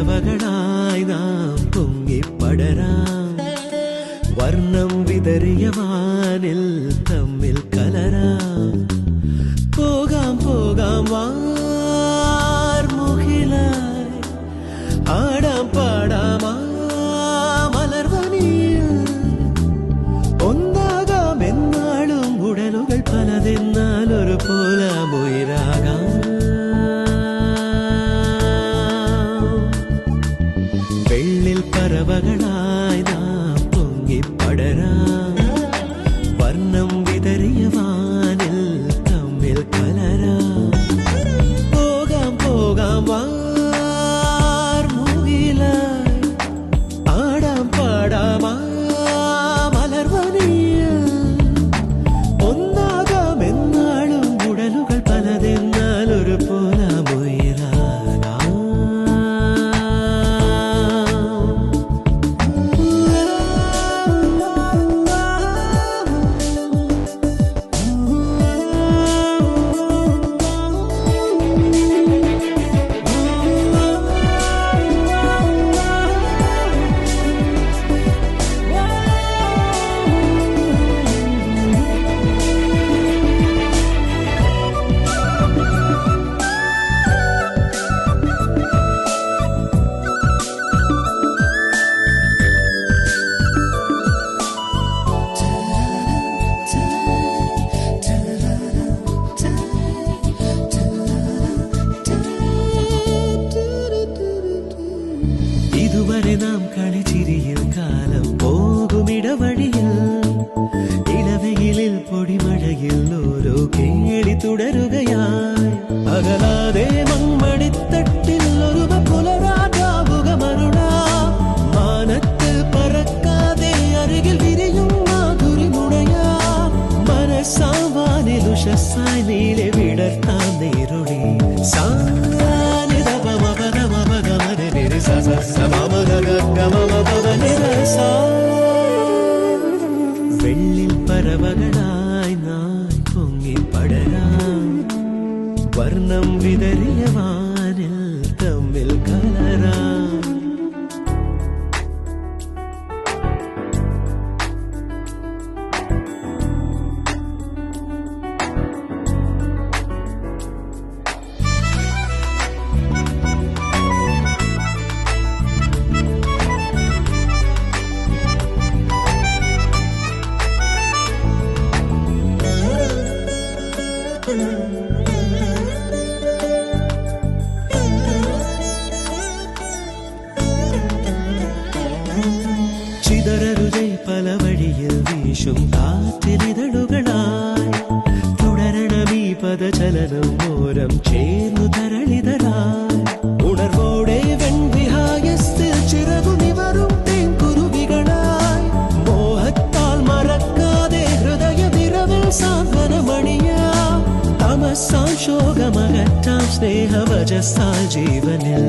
പറവകളായി നാം പൊങ്ങിപ്പടരാം വർണ്ണം വിതറിയ വാനിൽ തമ്മിൽ കലരാം പോകാം പോകാം വാർമുകിലായി ആടാം പാടാം മലർവനിയിൽ ഒന്നാകാം എന്നാളും ഉടലുകൾ പലതെന്നാൽ ഒരു പോലാമുയിരാകാം വെള്ളിൽ പറവകളായി നാം പൊങ്ങിപ്പടരാം വർണ്ണം വിതറിയ വാനിൽ തമ്മിൽ കലരാം പോകാം പോകാം വാർമുകിലായി ആടാം പാടാം മലർവനിയിൽ ഒന്നാകാം എന്നാളും ഉടലുകൾ പലതെന്നാൽ ഒരു പോലാമുയിരാകാം ഇതുവരെ നാം കളിച്ചിരിയിൽ കാലം പോകുമിടവഴിയിൽ ഇളവെയിലിൽ പൊടിമഴയിൽ ഓരോ കേളി തുടരുകയായി അകലാതെ മൺമണിത്തട്ടിൽ ഒരു പുലരാജാവുകമരുണ മാനത്തിൽ പറക്കാതെ അരികിൽ വിരിയും മാധുരി മുണയാ മനസ്സാവാനിൽ ഉഷസ്സായി നീളെ വിടർത്താൻ നേരുടി വെള്ളിൽ പറവകളായി നാം പൊങ്ങിപ്പടരാം വർണ്ണം വിതറിയ വാനിൽ തമ്മിൽ കലരാം ചിതറരുതേ പല വഴിയിൽ വീശും കാറ്റിലിതളുകളായി തുടരണമീ പദചലനം ഓരം ചേർന്നു തരളിതരായി ഉണർവോടെ വെൺവിഹായത്തിൽ ചിറകു നിവറും തേൻകുരുവികളായി മോഹത്താൽ മറക്കാതെ ഹൃദയവിരവിൽ സാന്ത്വനമണിയാം തമസാം ശോകമകറ്റാം സ്നേഹവചസാൽ ജീവനിൽ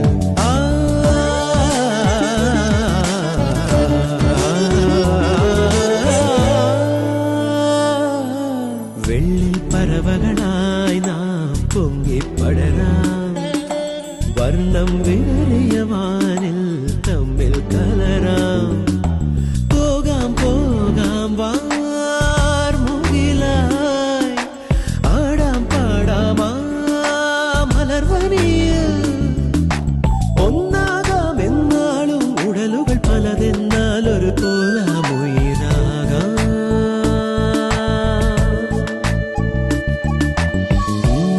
വെള്ളിൽ പറവകളായി നാം പൊങ്ങിപ്പടരാം വർണ്ണം വിതറിയ